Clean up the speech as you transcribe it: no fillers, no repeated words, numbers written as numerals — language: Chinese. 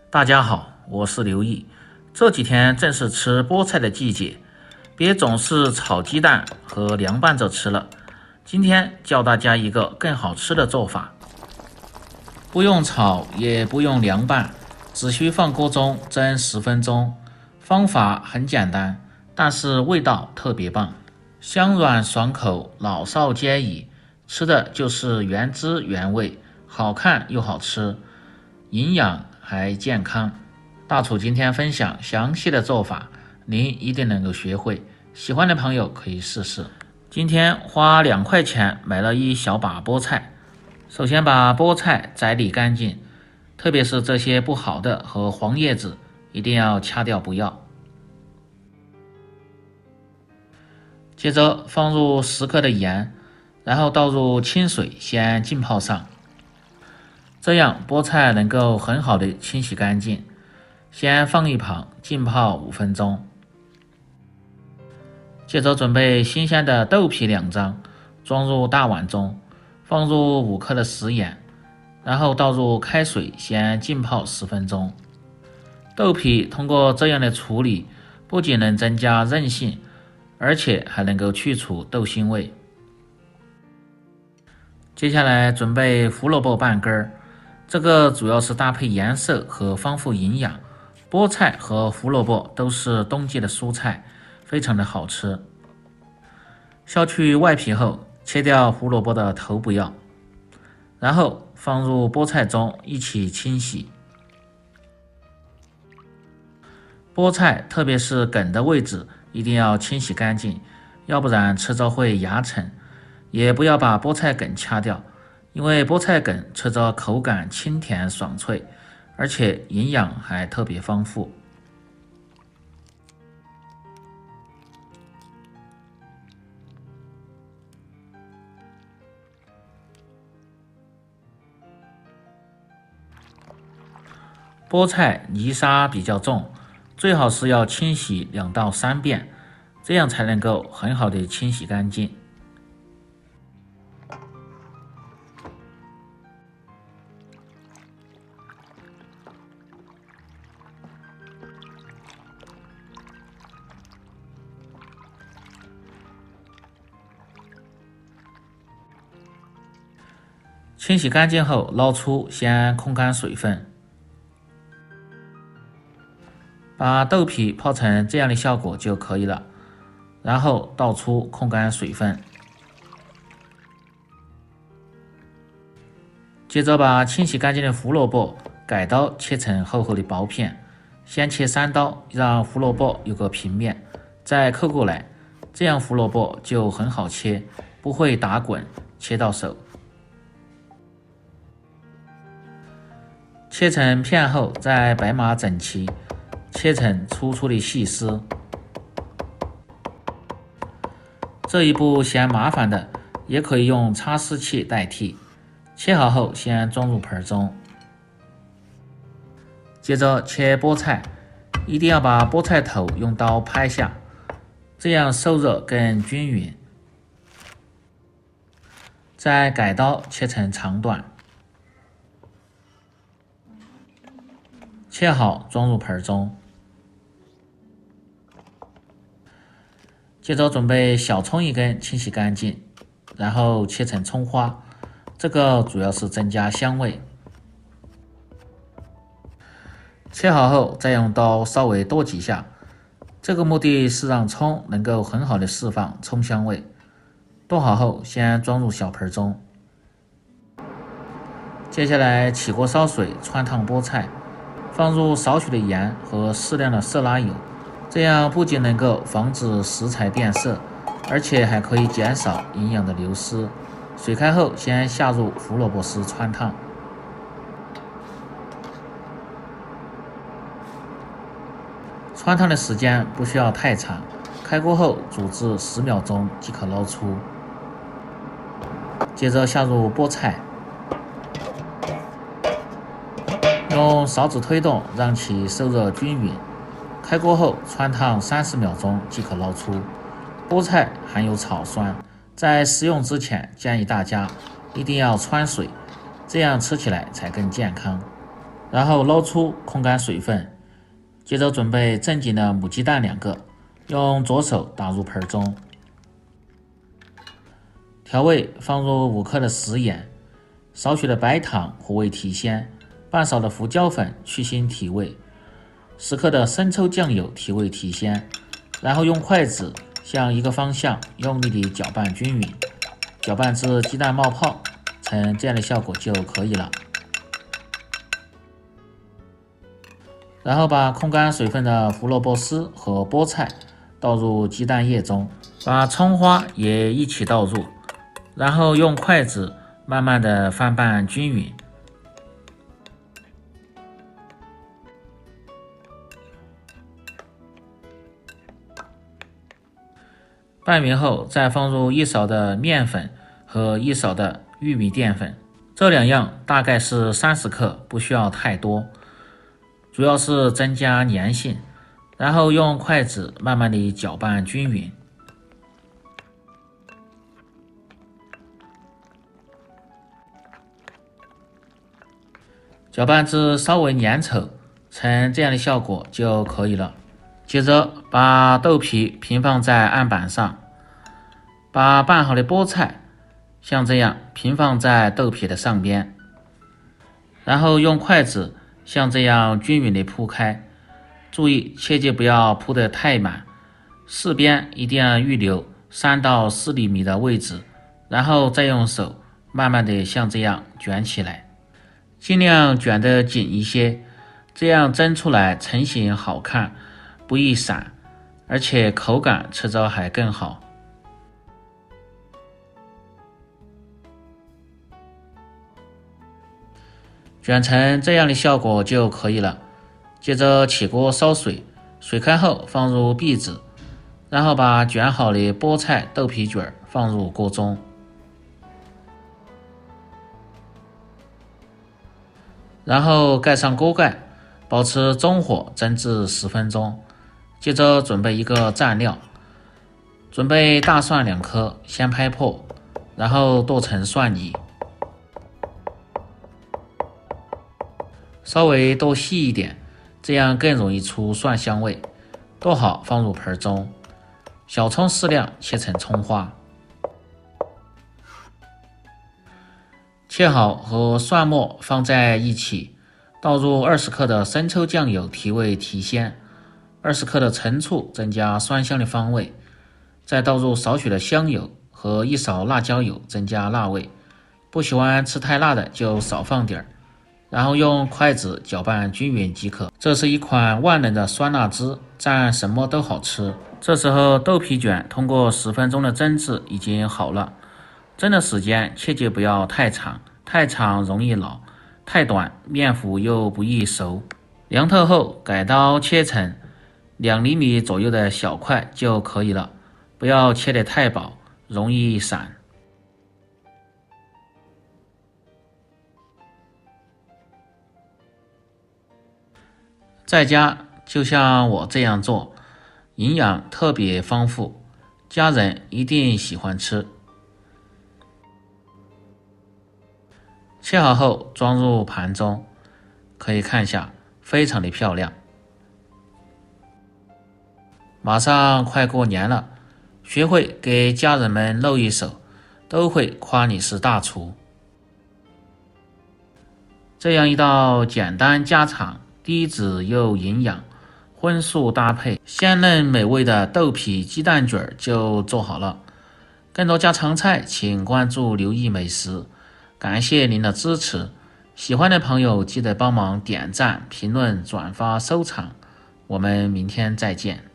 大家好，我是刘毅。这几天正是吃菠菜的季节，别总是炒鸡蛋和凉拌着吃了。今天教大家一个更好吃的做法，不用炒也不用凉拌，只需放锅中蒸10分钟。方法很简单，但是味道特别棒，香软爽口，老少皆宜。吃的就是原汁原味，好看又好吃，营养还健康。大厨今天分享详细的做法，您一定能够学会。喜欢的朋友可以试试。今天花2块钱买了一小把菠菜，首先把菠菜摘理干净，特别是这些不好的和黄叶子一定要掐掉不要。接着放入10克的盐，然后倒入清水先浸泡上，这样菠菜能够很好的清洗干净。先放一旁浸泡5分钟。接着准备新鲜的豆皮2张，装入大碗中，放入5克的食盐，然后倒入开水先浸泡10分钟。豆皮通过这样的处理，不仅能增加韧性，而且还能够去除豆腥味。接下来准备胡萝卜半根，这个主要是搭配颜色和丰富营养。菠菜和胡萝卜都是冬季的蔬菜，非常的好吃。削去外皮后，切掉胡萝卜的头不要，然后放入菠菜中一起清洗。菠菜特别是梗的位置一定要清洗干净，要不然吃着会牙沉。也不要把菠菜梗掐掉，因为菠菜梗吃着口感清甜爽脆，而且营养还特别丰富。菠菜泥沙比较重，最好是要清洗2到3遍，这样才能够很好的清洗干净。清洗干净后捞出，先控干水分。把豆皮泡成这样的效果就可以了，然后倒出控干水分。接着把清洗干净的胡萝卜改刀切成厚厚的薄片，先切3刀，让胡萝卜有个平面，再扣过来，这样胡萝卜就很好切，不会打滚，切到手。切成片后再摆码整齐，切成粗粗的细丝。这一步嫌麻烦的，也可以用擦丝器代替。切好后先装入盆中。接着切菠菜，一定要把菠菜头用刀拍下，这样受热更均匀。再改刀切成长段。切好装入盆中。接着准备小葱1根，清洗干净，然后切成葱花，这个主要是增加香味。切好后再用刀稍微剁几下，这个目的是让葱能够很好的释放葱香味。剁好后先装入小盆中。接下来起锅烧水，汆烫菠菜，放入少许的盐和适量的色拉油，这样不仅能够防止食材变色，而且还可以减少营养的流失。水开后先下入胡萝卜丝汆烫。汆烫的时间不需要太长，开锅后煮至10秒钟即可捞出。接着下入菠菜，用勺子推动，让其受热均匀。开锅后汆烫30秒钟即可捞出。菠菜含有草酸，在食用之前建议大家一定要汆水，这样吃起来才更健康。然后捞出控干水分。接着准备正经的母鸡蛋2个，用左手打入盆中。调味放入5克的食盐，少许的白糖和味提鲜，半勺的胡椒粉去腥提味，10克的生抽酱油提味提鲜。然后用筷子向一个方向用力地搅拌均匀，搅拌至鸡蛋冒泡，成这样的效果就可以了。然后把控干水分的胡萝卜丝和菠菜倒入鸡蛋液中，把葱花也一起倒入，然后用筷子慢慢的翻拌均匀。拌匀后，再放入1勺的面粉和1勺的玉米淀粉，这2样大概是30克，不需要太多。主要是增加粘性，然后用筷子慢慢地搅拌均匀。搅拌至稍微粘稠，成这样的效果就可以了。接着把豆皮平放在案板上，把拌好的菠菜像这样平放在豆皮的上边，然后用筷子像这样均匀地铺开，注意切记不要铺得太满，四边一定要预留3到4厘米的位置，然后再用手慢慢地像这样卷起来，尽量卷得紧一些，这样蒸出来成型好看，不易散，而且口感吃着还更好。卷成这样的效果就可以了。接着起锅烧水，水开后放入篦子，然后把卷好的菠菜豆皮卷放入锅中，然后盖上锅盖，保持中火蒸至10分钟。接着准备一个蘸料，准备大蒜2颗，先拍破，然后剁成蒜泥，稍微剁细一点，这样更容易出蒜香味。剁好放入盆中，小葱适量切成葱花，切好和蒜末放在一起，倒入20克的生抽酱油提味提鲜，20克的陈醋增加酸香的芳味，再倒入少许的香油和1勺辣椒油增加辣味，不喜欢吃太辣的就少放点，然后用筷子搅拌均匀即可。这是一款万能的酸辣汁，蘸什么都好吃。这时候豆皮卷通过10分钟的蒸制已经好了，蒸的时间切记不要太长，太长容易老，太短面糊又不易熟。凉透后改刀切成2厘米左右的小块就可以了，不要切得太薄，容易散。在家就像我这样做，营养特别丰富，家人一定喜欢吃。切好后装入盘中，可以看一下，非常的漂亮。马上快过年了，学会给家人们露一手，都会夸你是大厨。这样一道简单家常，低脂又营养，荤素搭配，鲜嫩美味的豆皮鸡蛋卷就做好了。更多家常菜请关注刘毅美食，感谢您的支持。喜欢的朋友记得帮忙点赞、评论、转发、收藏，我们明天再见。